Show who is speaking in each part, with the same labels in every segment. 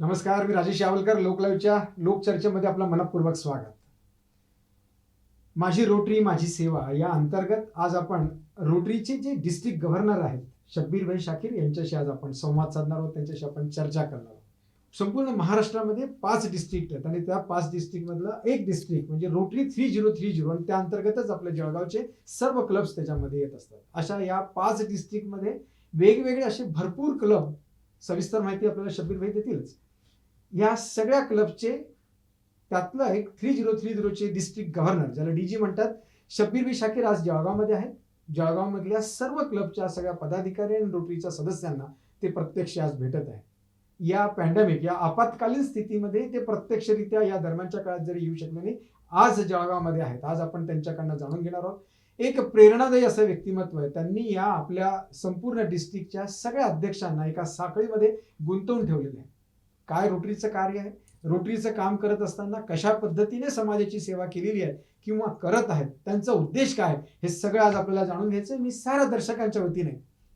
Speaker 1: नमस्कार, मी राजेश यावलकर. लोकलाईव्हच्या लोकचर्चेमध्ये आपलं मनपूर्वक स्वागत. माझी रोटरी माझी सेवा या अंतर्गत आज आपण रोटरीचे जे डिस्ट्रिक्ट गव्हर्नर आहेत शब्बीर भाई शाकीर यांच्याशी आज आपण संवाद साधणार आहोत. त्यांच्याशी आपण चर्चा करणार आहोत. संपूर्ण महाराष्ट्रामध्ये 5 डिस्ट्रिक्ट आहेत आणि त्या 5 डिस्ट्रिक्ट मधलं एक डिस्ट्रिक्ट म्हणजे रोटरी 3030 आणि त्या अंतर्गतच आपल्या जळगावचे सर्व क्लब्स त्याच्यामध्ये येत असतात. अशा या 5 डिस्ट्रिक्ट मध्ये वेगवेगळे असे भरपूर क्लब, सविस्तर माहिती आपल्याला शब्बीर भाई देतीलच. या सगळ्या क्लबचे त्यातलं एक 3030 चे डिस्ट्रिक्ट गव्हर्नर, ज्याला डीजी म्हणतात, शब्बीर भाई शाकीर आज जळगावमध्ये आहेत. जळगावमधल्या सर्व क्लबच्या सगळ्या पदाधिकारी आणि रोटरीच्या सदस्यांना ते प्रत्यक्ष आज भेटत आहे. या पॅन्डेमिक, या आपत्कालीन स्थितीमध्ये ते प्रत्यक्षरित्या या दरम्यानच्या काळात जरी येऊ शकले नाही, आज जळगावमध्ये आहेत. आज आपण त्यांच्याकडनं जाणून घेणार आहोत. एक प्रेरणादायी असं व्यक्तिमत्व आहे. त्यांनी या आपल्या संपूर्ण डिस्ट्रिक्टच्या सगळ्या अध्यक्षांना एका साखळीमध्ये गुंतवून ठेवलेले आहे. काय रोटरीचं कार्य आहे, रोटरीचं काम करत असताना कशा पद्धतीने समाजाची सेवा केलेली आहे किंवा करत आहेत, त्यांचा उद्देश काय, हे सगळं आज आपल्याला जाणून घ्यायचं. मी साऱ्या दर्शकांच्या वतीने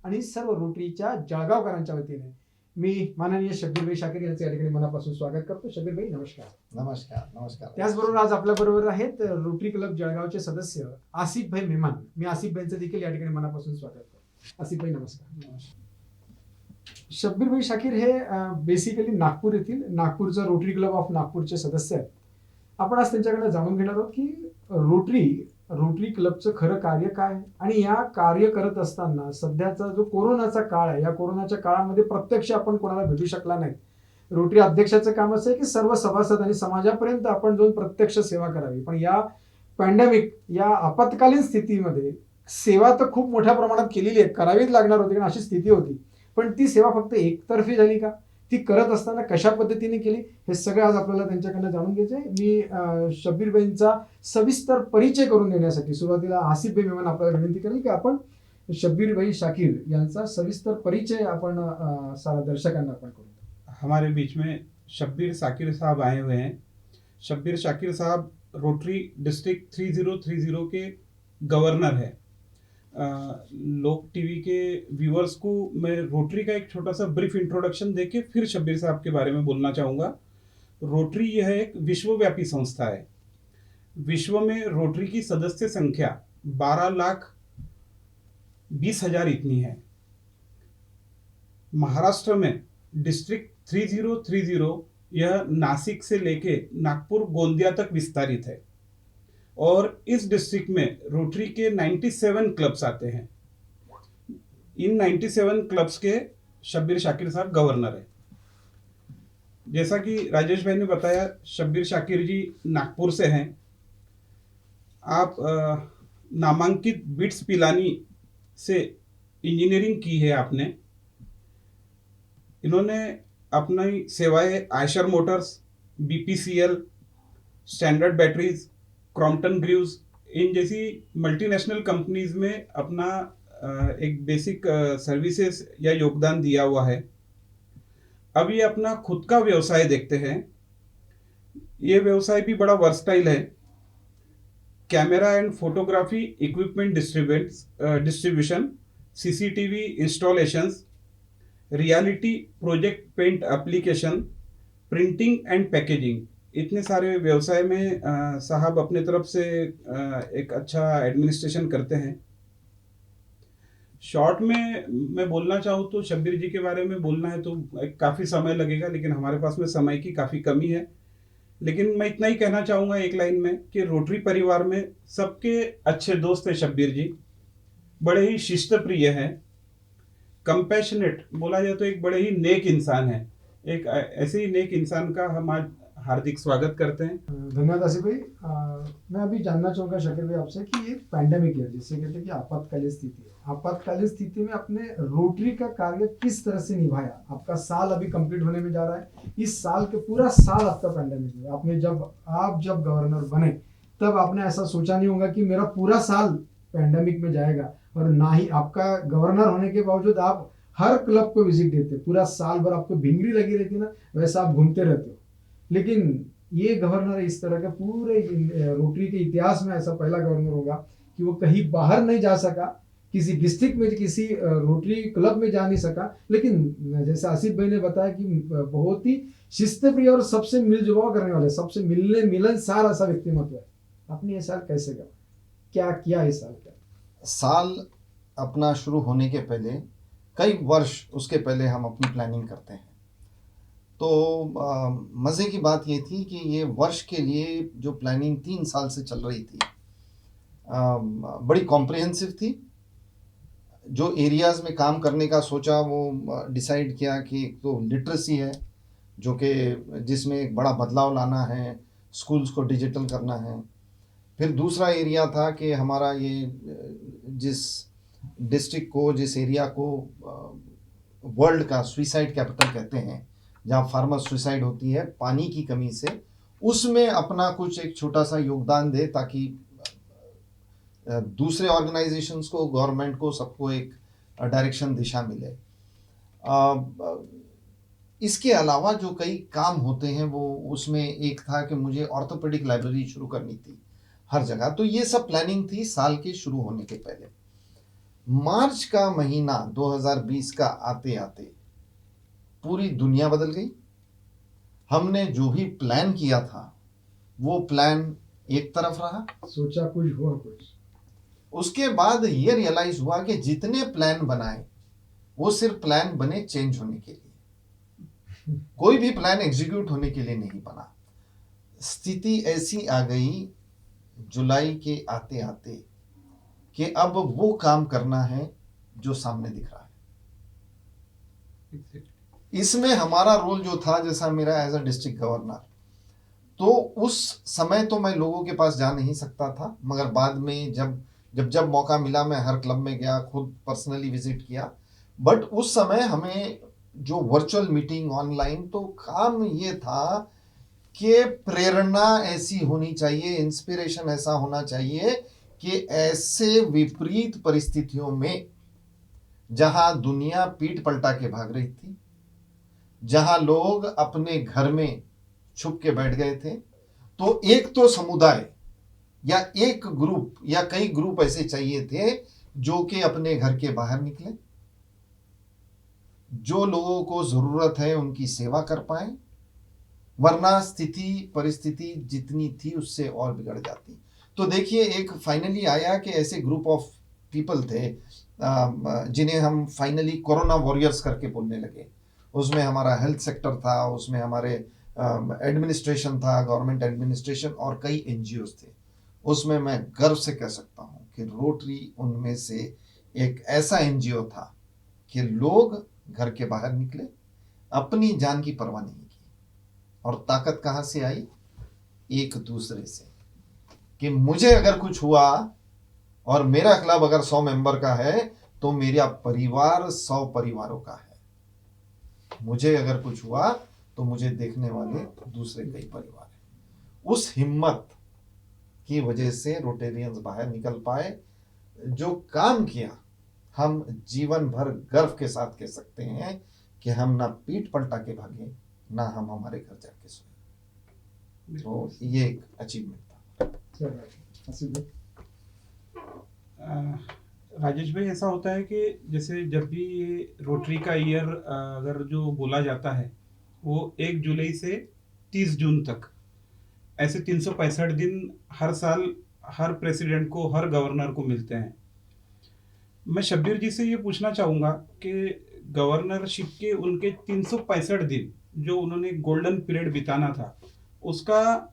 Speaker 1: आणि सर्व रोटरीच्या जळगावकरांच्या वतीने मी माननीय शब्बीर भाई शाकीर यांचे या ठिकाणी मनापासून स्वागत करतो. शब्बीर भाई नमस्कार.
Speaker 2: नमस्कार. नमस्कार.
Speaker 1: त्याचबरोबर आज आपल्या बरोबर आहेत रोटरी क्लब जळगावचे सदस्य आसिफ भाई मेहमान. मी आसिफ भाईंचं देखील या ठिकाणी मनापासून स्वागत करतो. आसिफ भाई नमस्कार. शब्बीर भाई शाकीर हे बेसिकली नागपूर येथील नागपूरचा रोटरी क्लब ऑफ नागपूरचे सदस्य आहेत. आपण आज त्यांच्याकडे जाणून घेणार आहोत की रोटरी क्लबचं खरं कार्य काय आहे आणि या कार्य करत असताना सध्याचा जो कोरोनाचा काळ आहे, या कोरोनाच्या काळामध्ये प्रत्यक्ष आपण कोणाला भेटू शकला नाही. रोटरी अध्यक्षाचं काम असं आहे की सर्व सभासद आणि समाजापर्यंत आपण जाऊन प्रत्यक्ष सेवा करावी. पण या पॅन्डेमिक, या आपत्कालीन स्थितीमध्ये सेवा तर खूप मोठ्या प्रमाणात केलेली आहे, करावीच लागणार होती कारण अशी स्थिती होती. पण ती सेवा फक्त एकतर्फी झाली का, ती करत असताना कशा पद्धतीने केली, हे सगळं आज आपल्याला त्यांच्याकडनं जाणून घ्यायचंय. मी शब्बीर भाईंचा सविस्तर परिचय करून देण्यासाठी सुरुवातीला आसिफ भाई मेहमान आपल्याला विनंती करेल की आपण शब्बीर भाई शाकीर यांचा सविस्तर परिचय आपण सारा दर्शकांना आपण करू.
Speaker 3: हमारे बीच में शब्बीर शाकीर साहब आए हुए हैं. शब्बीर शाकीर साहब रोटरी डिस्ट्रिक्ट 3030 के गवर्नर है. लोक टीवी के व्यूअर्स को मैं रोटरी का एक छोटा सा ब्रीफ इंट्रोडक्शन देके फिर शब्बीर साहब के बारे में बोलना चाहूँगा. रोटरी यह एक विश्वव्यापी संस्था है. विश्व में रोटरी की सदस्य संख्या 12,20,000 इतनी है. महाराष्ट्र में डिस्ट्रिक्ट 3030 यह नासिक से लेके नागपुर गोंदिया तक विस्तारित है और इस डिस्ट्रिक्ट में रोटरी के 97 क्लब्स आते हैं. इन 97 क्लब्स के शब्बीर शाकीर साहब गवर्नर है. जैसा कि राजेश भाई ने बताया, शब्बीर शाकीर जी नागपुर से हैं. आप नामांकित बिट्स पिलानी से इंजीनियरिंग की है आपने. इन्होंने अपनी सेवाएं Eicher Motors, BPCL, Standard Batteries, Crompton Greaves, इन जैसी मल्टीनेशनल कंपनीज में अपना एक बेसिक सर्विसेज या योगदान दिया हुआ है. अब ये अपना खुद का व्यवसाय देखते हैं. ये व्यवसाय भी बड़ा वर्सटाइल है. Camera and photography equipment distribution, CCTV installations, reality project paint application, printing and packaging, इतने सारे व्यवसाय में साहब अपने तरफ से एक अच्छा एडमिनिस्ट्रेशन करते हैं. शॉर्ट में मैं बोलना चाहूँ तो शब्बीर जी के बारे में बोलना है तो काफ़ी समय लगेगा, लेकिन हमारे पास में समय की काफ़ी कमी है. लेकिन मैं इतना ही कहना चाहूँगा एक लाइन में कि रोटरी परिवार में सबके अच्छे दोस्त हैं शब्बीर जी. बड़े ही शिष्ट प्रिय हैं, कंपैशनेट, बोला जाए तो एक बड़े ही नेक इंसान है. एक ऐसे ही नेक इंसान का हम आज हार्दिक स्वागत करते हैं.
Speaker 1: धन्यवाद आसिफ भाई. मैं अभी जानना चाहूंगा शाकीर भाई आपसे कि एक पैंडेमिक है, जिसे कहते हैं कि आपातकालीन स्थिति है. आपातकालीन स्थिति में आपने रोटरी का कार्य किस तरह से निभाया? आपका साल अभी कंप्लीट होने में जा रहा है. इस साल के पूरा साल आपका पैंडेमिक है. आप जब गवर्नर बने तब आपने ऐसा सोचा नहीं होगा कि मेरा पूरा साल पैंडेमिक में जाएगा, और ना ही आपका गवर्नर होने के बावजूद आप हर क्लब को विजिट देते, पूरा साल भर आपको भिंगरी लगी रहती ना, वैसा आप घूमते रहते हो. लेकिन ये गवर्नर इस तरह का पूरे रोटरी के इतिहास में ऐसा पहला गवर्नर होगा कि वो कहीं बाहर नहीं जा सका, किसी डिस्ट्रिक्ट में किसी रोटरी क्लब में जा नहीं सका, लेकिन जैसे आसिफ भाई ने बताया कि बहुत ही शिस्तप्रिय और सबसे मिलजुल करने वाले, सबसे मिलने मिलनसार ऐसा व्यक्तिमत्व है। आपने ये साल कैसे गया, क्या किया इस साल का?
Speaker 2: साल अपना शुरू होने के पहले कई वर्ष उसके पहले हम अपनी प्लानिंग करते हैं। तो मज़े की बात ये थी कि ये वर्ष के लिए जो प्लानिंग 3 साल से चल रही थी बड़ी कॉम्प्रिहेंसिव थी। जो एरियाज़ में काम करने का सोचा वो डिसाइड किया कि एक तो लिटरेसी है जो कि जिसमें एक बड़ा बदलाव लाना है, स्कूल्स को डिजिटल करना है। फिर दूसरा एरिया था कि हमारा ये जिस डिस्ट्रिक्ट को, जिस एरिया को वर्ल्ड का सुइसाइड कैपिटल कहते हैं, जहाँ फार्मर सुइसाइड होती है पानी की कमी से, उसमें अपना कुछ एक छोटा सा योगदान दे ताकि दूसरे ऑर्गेनाइजेशंस को, गवर्नमेंट को, सबको एक डायरेक्शन, दिशा मिले। इसके अलावा जो कई काम होते हैं वो उसमें एक था कि मुझे ऑर्थोपेडिक लाइब्रेरी शुरू करनी थी हर जगह। तो ये सब प्लानिंग थी साल के शुरू होने के पहले। मार्च का महीना 2020 का आते आते पूरी दुनिया बदल गई। हमने जो भी प्लान किया था वो प्लान एक तरफ रहा,
Speaker 1: सोचा कुछ हुआ कुछ।
Speaker 2: उसके बाद ये रियलाइज हुआ कि जितने प्लान बनाए वो सिर्फ प्लान बने चेंज होने के लिए, कोई भी प्लान एग्जीक्यूट होने के लिए नहीं बना। स्थिति ऐसी आ गई जुलाई के आते आते कि अब वो काम करना है जो सामने दिख रहा है। इसमें हमारा रोल जो था, जैसा मेरा एज अ डिस्ट्रिक्ट गवर्नर, तो उस समय तो मैं लोगों के पास जा नहीं सकता था, मगर बाद में जब मौका मिला मैं हर क्लब में गया, खुद पर्सनली विजिट किया। बट उस समय हमें जो वर्चुअल मीटिंग ऑनलाइन, तो काम ये था कि प्रेरणा ऐसी होनी चाहिए, इंस्पिरेशन ऐसा होना चाहिए कि ऐसे विपरीत परिस्थितियों में जहां दुनिया पीठ पलटा के भाग रही थी, जहां लोग अपने घर में छुप के बैठ गए थे, तो एक तो समुदाय या एक ग्रुप या कई ग्रुप ऐसे चाहिए थे जो कि अपने घर के बाहर निकले, जो लोगों को जरूरत है उनकी सेवा कर पाए, वरना स्थिति परिस्थिति जितनी थी उससे और बिगड़ जाती। तो देखिए, एक फाइनली आया कि ऐसे ग्रुप ऑफ पीपल थे जिन्हें हम फाइनली कोरोना वॉरियर्स करके बोलने लगे। उसमें हमारा हेल्थ सेक्टर था, उसमें हमारे एडमिनिस्ट्रेशन था, गवर्नमेंट एडमिनिस्ट्रेशन, और कई एनजीओज थे। उसमें मैं गर्व से कह सकता हूँ कि रोटरी उनमें से एक ऐसा एनजीओ था कि लोग घर के बाहर निकले, अपनी जान की परवाह नहीं की। और ताकत कहाँ से आई? एक दूसरे से, कि मुझे अगर कुछ हुआ और मेरा क्लब अगर 100 मेंबर का है तो मेरा परिवार 100 परिवारों का है। मुझे अगर कुछ हुआ तो मुझे देखने वाले दूसरे कई परिवार हैं। उस हिम्मत की वजह से रोटेरियंस बाहर निकल पाए। जो काम किया, हम जीवन भर गर्व के साथ कह सकते हैं कि हम ना पीठ पलटा के भागे, ना हम हमारे घर जाके सोए। तो ये एक अचीवमेंट था।
Speaker 3: राजेश भाई, ऐसा होता है कि जैसे जब भी ये रोटरी का ईयर अगर जो बोला जाता है वो 1 जुलाई से 30 जून तक, ऐसे 365 दिन हर साल हर प्रेसिडेंट को, हर गवर्नर को मिलते हैं। मैं शब्बीर जी से ये पूछना चाहूँगा कि गवर्नरशिप के उनके 365 दिन जो उन्होंने गोल्डन पीरियड बिताना था, उसका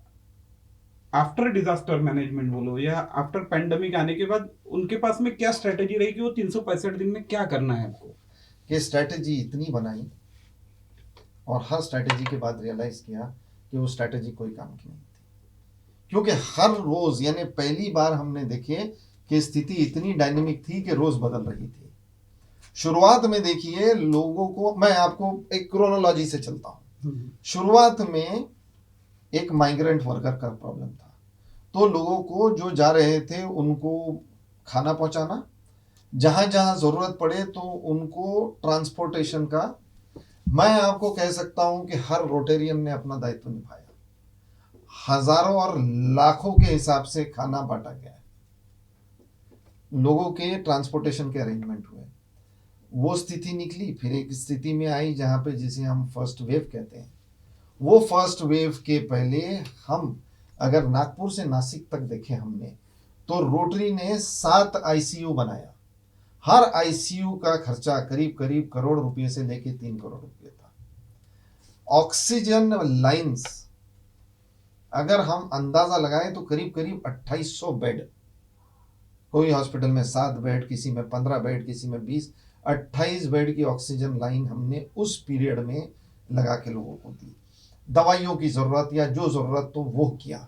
Speaker 3: आफ्टर डिजास्टर मैनेजमेंट बोलो या आफ्टर पैंडेमिक आने के बाद उनके पास में क्या स्ट्रेटेजी रही कि वो 365 दिन में क्या करना है आपको?
Speaker 2: कि स्ट्रेटेजी इतनी बनाई और हर स्ट्रेटेजी के बाद रियलाइज किया कि वो स्ट्रेटेजी कोई काम की नहीं थी। क्योंकि हर रोज, यानी पहली बार हमने देखे कि स्थिति इतनी डायनेमिक थी कि रोज बदल रही थी। शुरुआत में देखिए लोगों को, मैं आपको एक क्रोनोलॉजी से चलता हूँ। शुरुआत में एक माइग्रेंट वर्कर का प्रॉब्लम था, तो लोगों को जो जा रहे थे उनको खाना पहुंचाना, जहां जहां जरूरत पड़े तो उनको ट्रांसपोर्टेशन का। मैं आपको कह सकता हूं कि हर रोटेरियन ने अपना दायित्व निभाया। हजारों और लाखों के हिसाब से खाना बांटा गया है। लोगों के ट्रांसपोर्टेशन के अरेंजमेंट हुए। वो स्थिति निकली, फिर एक स्थिति में आई जहाँ पे जिसे हम फर्स्ट वेव कहते हैं। वो फर्स्ट वेव के पहले हम अगर नागपुर से नासिक तक देखें हमने, तो रोटरी ने 7 आईसीयू बनाया। हर आईसीयू का खर्चा करीब करीब करोड़ रुपए से लेके 3 करोड़ रुपए था। ऑक्सीजन लाइंस अगर हम अंदाजा लगाएं तो करीब करीब 2800 बेड, कोई हॉस्पिटल में 7 बेड, किसी में 15 बेड, किसी में 20, 28 बेड की ऑक्सीजन लाइन हमने उस पीरियड में लगा के लोगों को दी। दवाइयों की जरूरत या जो जरूरत तो वो किया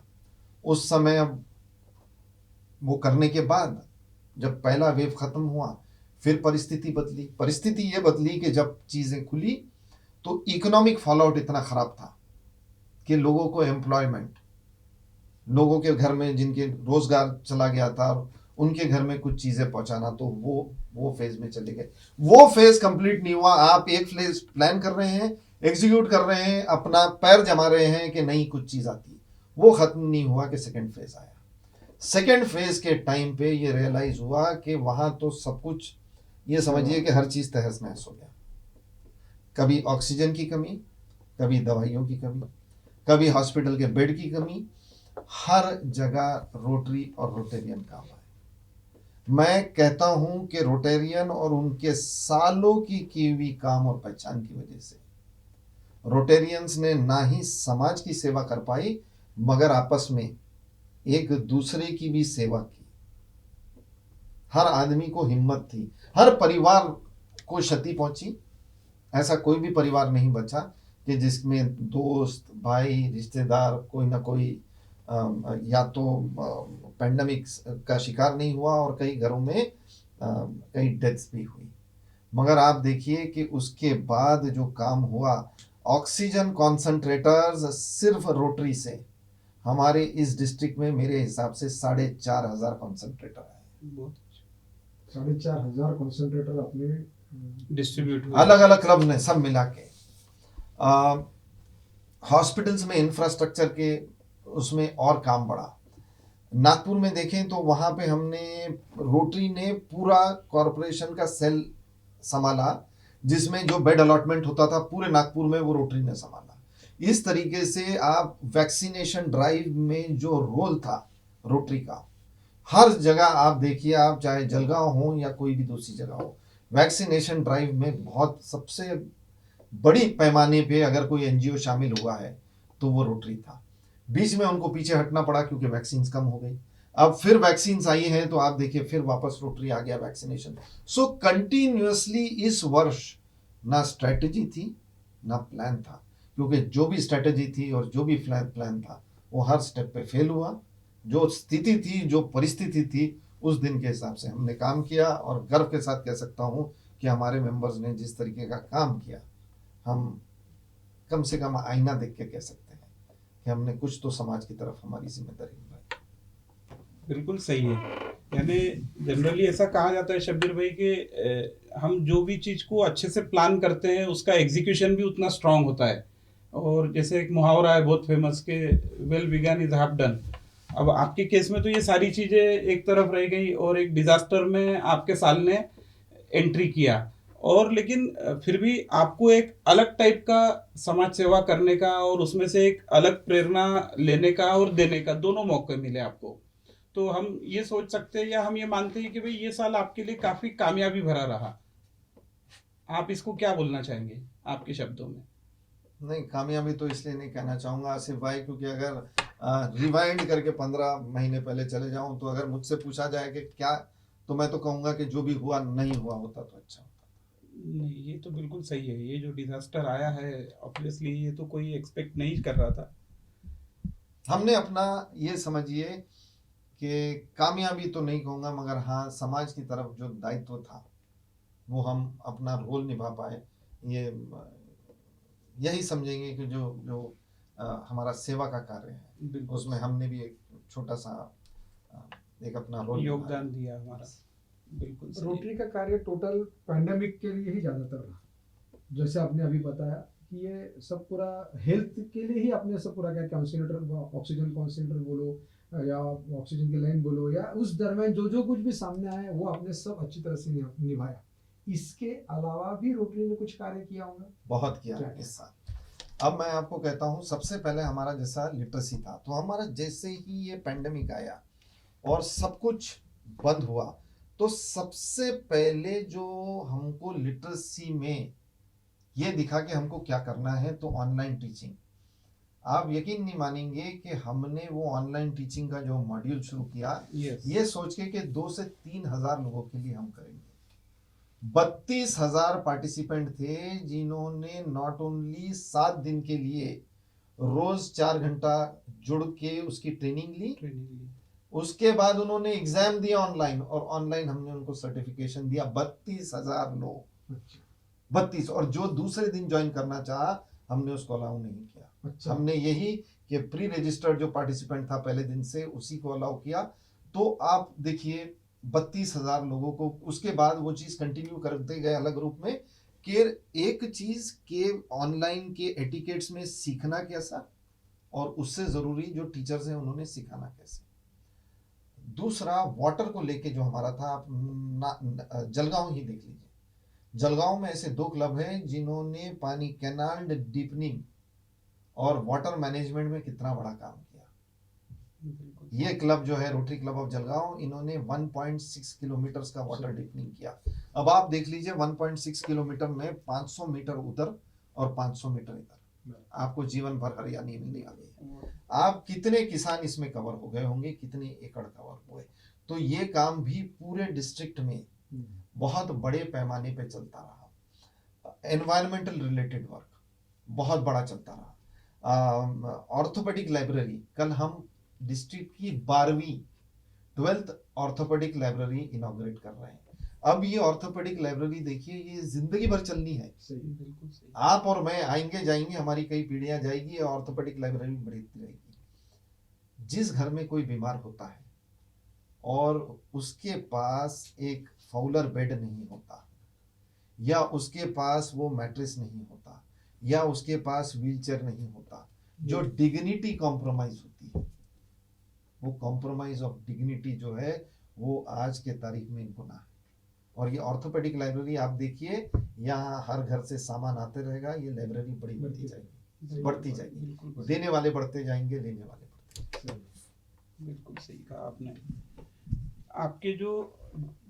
Speaker 2: उस समय। अब वो करने के बाद जब पहला वेव खत्म हुआ, फिर परिस्थिति बदली। परिस्थिति ये बदली कि जब चीजें खुली तो इकोनॉमिक फॉलोआउट इतना खराब था कि लोगों को एम्प्लॉयमेंट, लोगों के घर में जिनके रोजगार चला गया था उनके घर में कुछ चीजें पहुंचाना, तो वो फेज में चले गए। वो फेज कंप्लीट नहीं हुआ। आप एक फेज प्लान कर रहे हैं, एग्जीक्यूट कर रहे हैं, अपना पैर जमा रहे हैं कि नहीं कुछ चीज आती, वो खत्म नहीं हुआ कि सेकंड फेज आया। सेकंड फेज के टाइम पे ये रियलाइज हुआ कि वहां तो सब कुछ, ये समझिए कि हर चीज तहस नहस हो गया। कभी ऑक्सीजन की कमी, कभी दवाइयों की कमी, कभी हॉस्पिटल के बेड की कमी, हर जगह रोटरी और रोटेरियन काम आए। मैं कहता हूं कि रोटेरियन और उनके सालों की हुई काम और पहचान की वजह से रोटेरियंस ने ना ही समाज की सेवा कर पाई, मगर आपस में एक दूसरे की भी सेवा की। हर आदमी को हिम्मत थी, हर परिवार को क्षति पहुंची। ऐसा कोई भी परिवार नहीं बचा कि जिसमें दोस्त, भाई, रिश्तेदार कोई ना कोई या तो पेंडेमिक का शिकार नहीं हुआ, और कई घरों में कई डेथ्स भी हुई। मगर आप देखिए कि उसके बाद जो काम हुआ, ऑक्सीजन कॉन्सेंट्रेटर्स सिर्फ रोटरी से हमारे इस डिस्ट्रिक्ट में मेरे हिसाब से 4,500 कॉन्सेंट्रेटर है।
Speaker 1: 4,500 कॉन्सेंट्रेटर अपने
Speaker 3: डिस्ट्रीब्यूट
Speaker 2: अलग अलग क्लब ने सब मिला के। हॉस्पिटल्स में इंफ्रास्ट्रक्चर के उसमें और काम बढ़ा। नागपुर में देखें तो वहां पे हमने, रोटरी ने पूरा कॉरपोरेशन का सेल संभाला, जिसमें जो बेड अलॉटमेंट होता था पूरे नागपुर में वो रोटरी ने संभाला। इस तरीके से आप वैक्सीनेशन ड्राइव में जो रोल था रोटरी का, हर जगह आप देखिए, आप चाहे जलगांव हो या कोई भी दूसरी जगह हो, वैक्सीनेशन ड्राइव में बहुत सबसे बड़ी पैमाने पे अगर कोई एनजीओ शामिल हुआ है तो वो रोटरी था। बीच में उनको पीछे हटना पड़ा क्योंकि वैक्सीन कम हो गई। अब फिर वैक्सीन आई है तो आप देखिए फिर वापस रोटरी आ गया वैक्सीनेशन। सो कंटिन्यूअसली इस वर्ष ना स्ट्रेटजी थी ना प्लान था, क्योंकि जो भी स्ट्रेटजी थी और जो भी प्लान था वो हर स्टेप पे फेल हुआ। जो स्थिति थी, जो परिस्थिति थी, उस दिन के हिसाब से हमने काम किया, और गर्व के साथ कह सकता हूँ कि हमारे मेंबर्स ने जिस तरीके का काम किया, हम कम से कम आईना देख के कह सकते हैं कि हमने कुछ तो समाज की तरफ हमारी जिम्मेदारी निभाई।
Speaker 3: बिल्कुल सही है। यानी जनरली ऐसा कहा जाता है शब्बीर भाई कि हम जो भी चीज को अच्छे से प्लान करते हैं उसका एग्जीक्यूशन भी उतना स्ट्रांग होता है। और जैसे एक मुहावरा है बहुत फेमस के well begun is half done. अब आपके केस में तो ये सारी चीजें एक तरफ रह गई और एक डिजास्टर में आपके साल ने एंट्री किया, और लेकिन फिर भी आपको एक अलग टाइप का समाज सेवा करने का और उसमें से एक अलग प्रेरणा लेने का और देने का दोनों मौके मिले आपको। तो हम ये सोच सकते हैं या हम ये मानते हैं कि भाई ये साल आपके लिए काफी कामयाबी भरा रहा। आप इसको क्या बोलना चाहेंगे आपके शब्दों में?
Speaker 2: नहीं, कामयाबी तो इसलिए नहीं कहना चाहूँगा आसिफ भाई, क्योंकि अगर रिवाइंड करके 15 महीने पहले चले जाऊं तो अगर मुझसे पूछा जाए कि क्या, तो मैं तो कहूँगा कि जो भी हुआ नहीं हुआ होता तो अच्छा होता।
Speaker 3: नहीं, ये तो बिल्कुल सही है। ये जो डिजास्टर आया है ऑब्वियसली ये तो कोई एक्सपेक्ट नहीं कर रहा था।
Speaker 2: हमने अपना, ये समझिए कि कामयाबी तो नहीं कहूँगा, मगर हाँ समाज की तरफ जो दायित्व था वो हम अपना रोल निभा पाए। ये यही समझेंगे कि जो जो हमारा सेवा का कार्य है उसमें हमने भी एक छोटा सा एक अपना रोल
Speaker 3: योगदान दिया हमारा। बिल्कुल सही।
Speaker 1: रोटरी का कार्य टोटल पैंडेमिक के लिए ही ज़्यादातर रहा। जैसे आपने अभी बताया कि ये सब पूरा हेल्थ के लिए ही आपने सब पूरा क्या, कॉन्सेंट्रेटर, ऑक्सीजन कॉन्सेंट्रेटर बोलो या ऑक्सीजन की लाइन बोलो, या उस दरमियान जो जो कुछ भी सामने आया वो आपने सब अच्छी तरह से निभाया। इसके अलावा भी रोटरी ने कुछ कार्य किया होगा?
Speaker 2: बहुत किया
Speaker 1: क्या?
Speaker 2: इस साल। अब मैं आपको कहता हूँ, सबसे पहले हमारा जैसा लिटरेसी था, तो हमारा जैसे ही ये पेंडेमिक आया और सब कुछ बंद हुआ, तो सबसे पहले जो हमको लिटरेसी में ये दिखा कि हमको क्या करना है, तो ऑनलाइन टीचिंग। आप यकीन नहीं मानेंगे कि हमने वो ऑनलाइन टीचिंग का जो मॉड्यूल शुरू किया,
Speaker 3: Yes.
Speaker 2: ये सोच के कि 2 से 3 हजार लोगों के लिए हम करेंगे। 32,000 पार्टिसिपेंट थे जिन्होंने नॉट ओनली 7 दिन के लिए रोज 4 घंटा जुड़ के उसकी ट्रेनिंग ली, उसके बाद उन्होंने एग्जाम दिया ऑनलाइन, और ऑनलाइन हमने उनको सर्टिफिकेशन दिया। 32,000 लोग,
Speaker 1: अच्छा
Speaker 2: 32। और जो दूसरे दिन ज्वाइन करना चाहा, हमने उसको अलाउ नहीं किया।
Speaker 1: अच्छा।
Speaker 2: हमने यही कि प्री रजिस्टर्ड जो पार्टिसिपेंट था पहले दिन से, उसी को अलाउ किया। तो आप देखिए 32,000 लोगों को, उसके बाद वो चीज कंटिन्यू करते गए अलग रूप में, कि एक चीज के ऑनलाइन के एटिकेट्स में सीखना कैसा, और उससे जरूरी जो टीचर्स हैं उन्होंने सिखाना कैसे। दूसरा वाटर को लेके जो हमारा था, आप जलगांव ही देख लीजिए। जलगांव में ऐसे 2 क्लब हैं जिन्होंने पानी कैनाल डीपनिंग और वाटर मैनेजमेंट में कितना बड़ा काम किया। ये क्लब जो है रोटरी क्लब ऑफ जलगांव, इन्होंने 1.6 किलोमीटर का वाटर डीपनिंग किया। अब आप देख लीजिए 1.6 किलोमीटर में 500 मीटर उधर और 500 मीटर इधर, आपको जीवन भर हरियाली मिलने वाली है। आप कितने किसान इसमें कवर हो गए होंगे, कितने एकड़ कवर हुए। तो ये काम भी पूरे डिस्ट्रिक्ट में बहुत बड़े पैमाने पे चलता रहा। एनवायरमेंटल रिलेटेड वर्क बहुत बड़ा चलता रहा। ऑर्थोपेडिक लाइब्रेरी, कल हम डिस्ट्रिक्ट की 12वीं ऑर्थोपेडिक लाइब्रेरी इनॉग्रेट कर रहे हैं। अब ये ऑर्थोपेडिक लाइब्रेरी देखिए, ये जिंदगी भर चलनी है।
Speaker 1: सही, बिल्कुल सही।
Speaker 2: आप और मैं आएंगे जाएंगे, हमारी कई पीढ़ियां जाएगी, ऑर्थोपेडिक लाइब्रेरी बढ़ती रहेगी। जिस घर में कोई बीमार होता है और उसके पास एक फाउलर बेड नहीं होता, या उसके पास वो मैट्रेस नहीं होता, या उसके पास व्हीलचेयर नहीं होता, जो डिग्निटी कॉम्प्रोमाइज होती है, वो कॉम्प्रोमाइज ऑफ डिग्निटी जो है वो आज के तारीख में गुनाह है। और ये ऑर्थोपेडिक लाइब्रेरी आप देखिए, यहाँ हर घर से सामान आते रहेगा, ये लाइब्रेरी बड़ी बढ़ती जाएगी, बढ़ती जाएगी। देने वाले बढ़ते जाएंगे, लेने वाले बढ़ते जाएंगे।
Speaker 3: बिल्कुल सही कहा आपने। आपके जो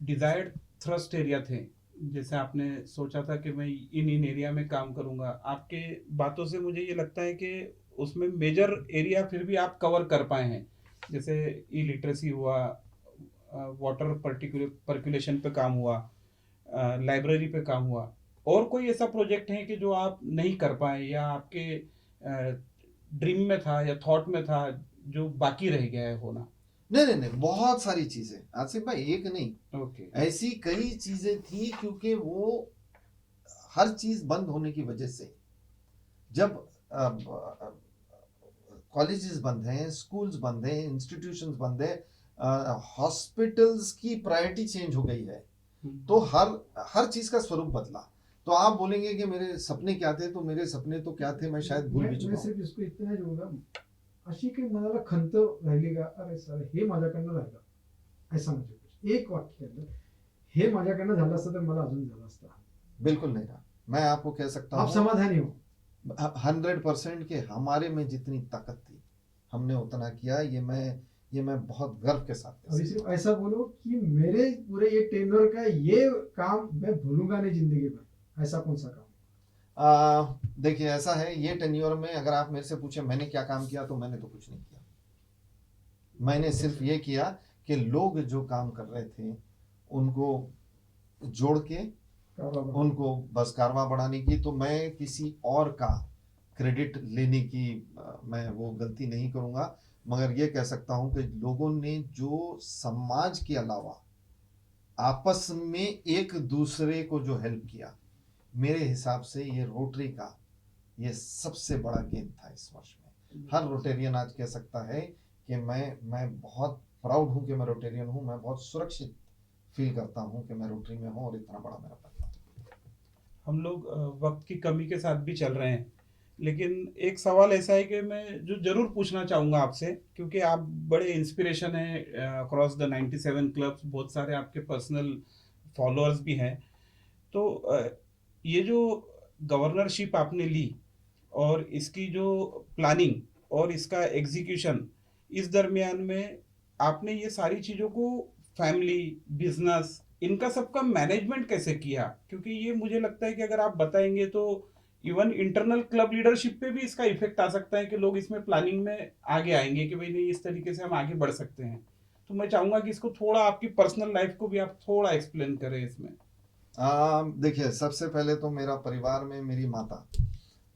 Speaker 3: डिजायर्ड थ्रस्ट एरिया थे, जैसे आपने सोचा था कि मैं इन एरिया में काम करूंगा, आपके बातों से मुझे ये लगता है कि उसमें मेजर एरिया फिर भी आप कवर कर पाए हैं। जैसे ई लिटरेसी हुआ, वाटर पर्कुलेशन पे काम हुआ, लाइब्रेरी पे काम हुआ। और कोई ऐसा प्रोजेक्ट है कि जो आप नहीं कर पाए, या आपके ड्रीम में था या थॉट में था, जो बाकी रह गया है होना?
Speaker 2: नहीं, बहुत सारी चीजें आसिफ भाई, एक नहीं।
Speaker 3: ओके।
Speaker 2: ऐसी कई चीजें थी, क्योंकि वो हर चीज बंद होने की वजह से, जब कॉलेजेस बंद हैं, स्कूल्स बंद हैं, इंस्टीट्यूशंस बंद है, हॉस्पिटल्स की प्रायोरिटी चेंज हो गई है, तो हर चीज का स्वरूप बदला। तो आप बोलेंगे कि मेरे सपने क्या थे, तो मेरे सपने तो क्या थे मैं शायद भूल भी चुका
Speaker 1: मैं
Speaker 2: हूं।
Speaker 1: सिर्फ इसको इतना जोडा, अशी काही मनाला खंत राहिली का, अरे सर हे माझ्याकडनं राहिलं, ऐसा म्हणजे कुछ एक वाक्य अंदर हे माझ्याकडनं झालं असतं तर मला अजून झालं असतं।
Speaker 2: बिल्कुल नहीं रहा। मैं आपको कह सकता
Speaker 1: आप
Speaker 2: हूँ
Speaker 1: समाधानी हो?
Speaker 2: 100% के हमारे में जितनी ताकत थी हमने उतना किया। ये मैं बहुत गर्व के साथ कह
Speaker 1: अभी
Speaker 2: सकता
Speaker 1: सिर्फ ऐसा बोलो कि मेरे पूरे ये टेन्योर का ये काम मैं भूलूंगा नहीं जिंदगी भर, ऐसा कौन सा काम?
Speaker 2: देखिए ऐसा है, ये टेन्योर में अगर आप मेरे से पूछे मैंने क्या काम किया, तो मैंने तो कुछ नहीं किया। मैंने सिर्फ ये किया कि लोग जो काम कर रहे थे उनको जोड़ के उनको बस कारवा बढ़ाने की। तो मैं किसी और का क्रेडिट लेने की मैं वो गलती नहीं करूंगा, मगर ये कह सकता हूं कि लोगों ने जो समाज के अलावा आपस में एक दूसरे को जो हेल्प किया, मेरे हिसाब से ये रोटरी का ये सबसे बड़ा गेम था इस वर्ष में। हर रोटेरियन आज कह सकता है कि मैं बहुत प्राउड हूं कि मैं रोटेरियन हूं। मैं बहुत सुरक्षित फील करता हूं कि मैं रोटरी में हूं और इतना बड़ा मेरा परिवार।
Speaker 3: हम लोग वक्त की कमी के साथ भी चल रहे हैं, लेकिन एक सवाल ऐसा है कि मैं जो जरूर पूछना चाहूंगा आपसे, क्योंकि आप बड़े इंस्पिरेशन हैं अक्रॉस द 97 क्लब्स, बहुत सारे आपके पर्सनल फॉलोअर्स भी हैं। तो ये जो गवर्नरशिप आपने ली और इसकी जो प्लानिंग और इसका एग्जीक्यूशन, इस दरमियान में आपने ये सारी चीज़ों को, फैमिली, बिजनेस, इनका सबका मैनेजमेंट कैसे किया? क्योंकि ये मुझे लगता है कि अगर आप बताएंगे तो इवन इंटरनल क्लब लीडरशिप पे भी इसका इफेक्ट आ सकता है कि लोग इसमें प्लानिंग में आगे आएंगे कि भाई नहीं, इस तरीके से हम आगे बढ़ सकते हैं। तो मैं चाहूंगा कि इसको थोड़ा, आपकी पर्सनल लाइफ को भी आप थोड़ा एक्सप्लेन करें इसमें।
Speaker 2: देखिए, सबसे पहले तो मेरा परिवार में मेरी माता,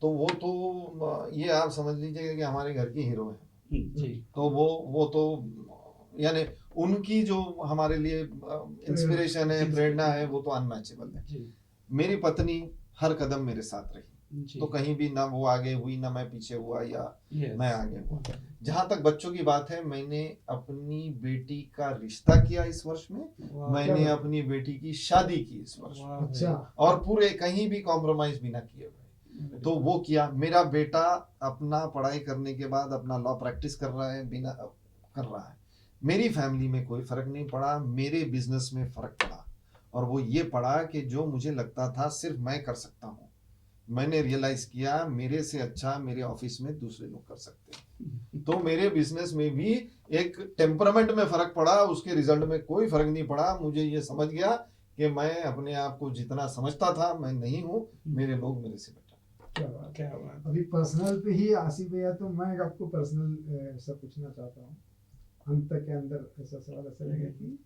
Speaker 2: तो वो तो ये आप समझ लीजिए कि हमारे घर की हीरो है।
Speaker 3: जी।
Speaker 2: तो वो तो यानी उनकी जो हमारे लिए इंस्पिरेशन है, प्रेरणा है, वो तो अनमैचेबल है।
Speaker 3: जी।
Speaker 2: मेरी पत्नी हर कदम मेरे साथ रही,
Speaker 3: जी।
Speaker 2: तो कहीं भी ना वो आगे हुई ना मैं पीछे हुआ या
Speaker 3: Yes.
Speaker 2: मैं आगे हुआ। जहां तक बच्चों की बात है, मैंने अपनी बेटी का रिश्ता किया इस वर्ष में,
Speaker 3: वाह।
Speaker 2: मैंने अपनी बेटी की शादी की इस वर्ष में,
Speaker 3: वाह भाई।
Speaker 1: अच्छा।
Speaker 2: और पूरे कहीं भी कॉम्प्रोमाइज भी ना किए हुए। तो वो किया। मेरा बेटा अपना पढ़ाई करने के बाद अपना लॉ प्रैक्टिस कर रहा है, बिना कर रहा है। मेरी फैमिली में कोई फर्क नहीं पड़ा, मेरे बिजनेस में फर्क पड़ा, और वो ये पड़ा कि जो मुझे लगता था सिर्फ मैं कर सकता हूँ, मैंने रियलाइज किया मेरे से अच्छा मेरे ऑफिस में दूसरे लोग कर सकते हैं। तो मेरे बिजनेस में भी एक टेम्परामेंट में फर्क पड़ा, उसके रिजल्ट में कोई फर्क नहीं पड़ा। मुझे ये समझ गया कि मैं अपने आप को जितना समझता था मैं नहीं हूँ, मेरे लोग मेरे से बेटर।
Speaker 1: क्या बात,
Speaker 3: क्या बात।
Speaker 1: अभी पर्सनल पे ही आसिफ भैया, तो मैं आपको पर्सनल ऐसा पूछना चाहता हूँ, अंत के अंदर ऐसा सवाल ऐसा रहेगा कि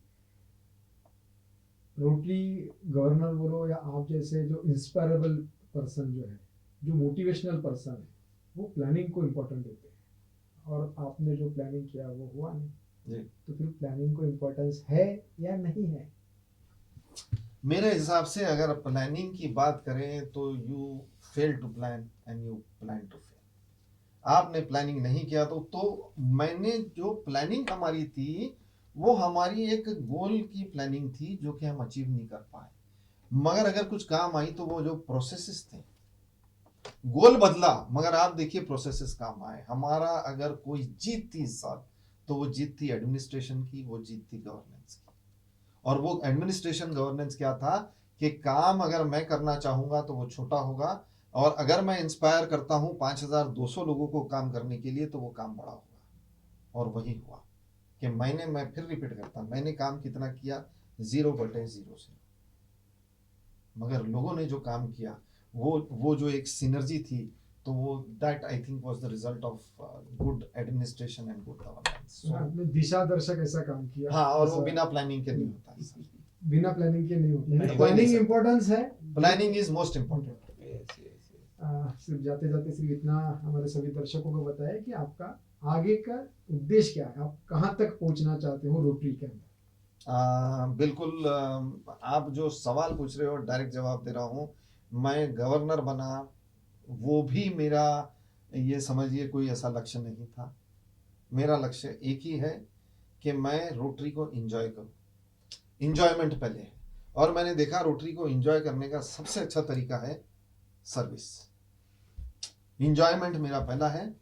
Speaker 1: रोटरी गवर्नर बोलो या आप जैसे जो इंस्पायरेबल पर्सन जो है, जो मोटिवेशनल पर्सन है, वो प्लानिंग को इम्पोर्टेंट देते हैं, और आपने जो प्लानिंग किया वो हुआ नहीं।
Speaker 2: जी।
Speaker 1: तो फिर प्लानिंग को इम्पोर्टेंस है या नहीं है?
Speaker 2: मेरे हिसाब से अगर प्लानिंग की बात करें तो you fail to plan and you plan to fail. आपने प्लानिंग नहीं किया तो मैंने जो प्लानिंग हमारी थी वो हमारी एक गोल की प्लानिंग थी जो कि हम अचीव नहीं कर पाए, मगर अगर कुछ काम आई तो वो जो प्रोसेसेस थे, गोल बदला मगर आप देखिए प्रोसेसेस काम आए। हमारा अगर कोई जीत थी इस साल तो वो जीत थी एडमिनिस्ट्रेशन की, वो जीत थी गवर्नेंस की। और वो एडमिनिस्ट्रेशन गवर्नेंस क्या था कि काम अगर मैं करना चाहूंगा तो वो छोटा होगा, और अगर मैं इंस्पायर करता हूं 5200 लोगों को काम करने के लिए तो वो काम बड़ा होगा। और वही हुआ कि मैं फिर रिपीट करता, मैंने काम कितना किया, 0/0 से, मगर लोगों ने जो काम किया वो जो एक सिनर्जी थी, तो वो that I think was the result of good administration and good governance.
Speaker 1: आपने दिशा दर्शक ऐसा काम किया।
Speaker 2: हाँ, और वो
Speaker 1: ऐसा
Speaker 2: बिना प्लानिंग के नहीं होता है।
Speaker 1: बिना प्लानिंग के नहीं होता है।
Speaker 2: नहीं,
Speaker 1: प्लानिंग
Speaker 2: नहीं,
Speaker 1: इम्पोर्टेंस है,
Speaker 2: planning is most important.
Speaker 3: Yes, yes, yes.
Speaker 1: सिर्फ जाते जाते सिर्फ इतना हमारे सभी दर्शकों को बताया कि आपका आगे का उद्देश्य क्या है, आप कहाँ तक पहुंचना चाहते हो रोटरी के अंदर?
Speaker 2: बिल्कुल, आप जो सवाल पूछ रहे हो डायरेक्ट जवाब दे रहा हूँ। मैं गवर्नर बना, वो भी मेरा ये समझिए कोई ऐसा लक्ष्य नहीं था। मेरा लक्ष्य एक ही है कि मैं रोटरी को एंजॉय करूं। एंजॉयमेंट पहले है, और मैंने देखा रोटरी को एंजॉय करने का सबसे अच्छा तरीका है सर्विस। एंजॉयमेंट मेरा पहला है,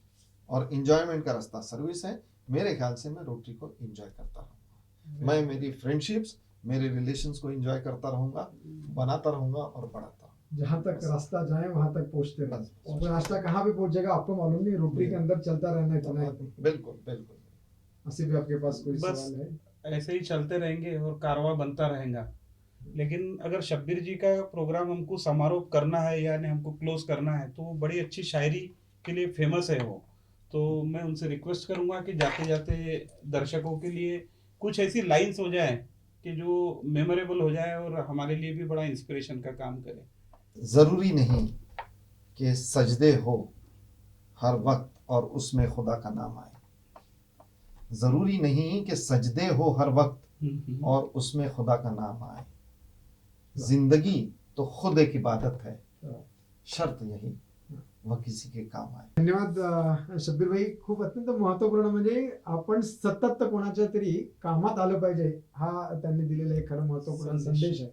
Speaker 2: और एंजॉयमेंट का रास्ता सर्विस है। मेरे ख्याल से मैं रोटरी को एंजॉय करता रहूंगा। मैं मेरी फ्रेंडशिप्स, मेरे रिलेशंस को एंजॉय करता रहूंगा, बनाता रहूंगा और बढ़ाता रहूंगा।
Speaker 1: जहां तक रास्ता जाए वहां तक पहुंचते रहो।
Speaker 2: बस।
Speaker 1: और रास्ता कहाँ पे पहुंच जाएगा आपको मालूम नहीं, रोटरी के अंदर चलता रहना इतना है।
Speaker 2: बिल्कुल बिल्कुल।
Speaker 1: आसिफ भाई, आपके पास कोई
Speaker 3: बस
Speaker 1: सवाल है?
Speaker 3: ऐसे ही चलते रहेंगे और कारवां बनता रहेगा। लेकिन अगर शब्बीर जी का प्रोग्राम हमको समारोह करना है, यानी हमको क्लोज करना है, तो वो बड़ी अच्छी शायरी के लिए फेमस है वो। तो मैं उनसे रिक्वेस्ट करूंगा कि जाते जाते दर्शकों के लिए कुछ ऐसी लाइंस हो जाए कि जो मेमोरेबल हो जाए और हमारे लिए भी बड़ा इंस्पिरेशन का काम करे।
Speaker 2: जरूरी नहीं कि सजदे हो हर वक्त और उसमें खुदा का नाम आए। जरूरी नहीं कि सजदे हो हर वक्त और उसमें खुदा का नाम आए। जिंदगी तो खुद एक इबादत है, शर्त यही वह किसी के काम आए।
Speaker 1: धन्यवाद शब्बीर भाई. खूप अत्यंत महत्वपूर्ण म्हणजे आपण सतत कोणाच्या तरी कामात आलं पाहिजे, हा त्यांनी दिलेला एक खरं महत्वपूर्ण संदेश आहे.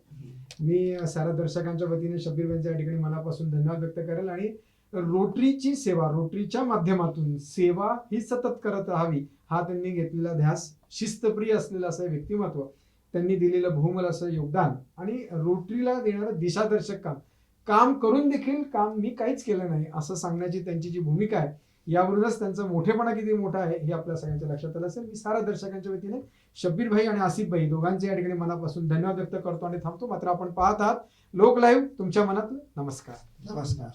Speaker 1: मी साऱ्या दर्शकांच्या वतीने शब्बीर भाईंच्या या ठिकाणी मनापासून धन्यवाद व्यक्त करेल. आणि रोटरीची सेवा, रोटरीच्या माध्यमातून सेवा ही सतत करत राहावी हा त्यांनी घेतलेला ध्यास, शिस्तप्रिय असलेलं असं व्यक्तिमत्व, त्यांनी दिलेलं बहुमोल असं योगदान आणि रोटरीला देणारं दिशादर्शक काम करून देखील काम मी काहीच केलं नाही असं सांगण्याची त्यांची जी भूमिका आहे, यावरूनच त्यांचा मोठेपणा किती मोठा आहे हे आपल्या सगळ्यांच्या लक्षात आलं असेल. मी सारा दर्शकांच्या वतीने शब्बीर भाई आणि आसिफ भाई दोघांचे या ठिकाणी मनापासून धन्यवाद व्यक्त करतो आणि थांबतो. मात्र आपण पाहत आहात लोक लाईव्ह, तुमच्या मनातलं. नमस्कार.
Speaker 2: नमस्कार.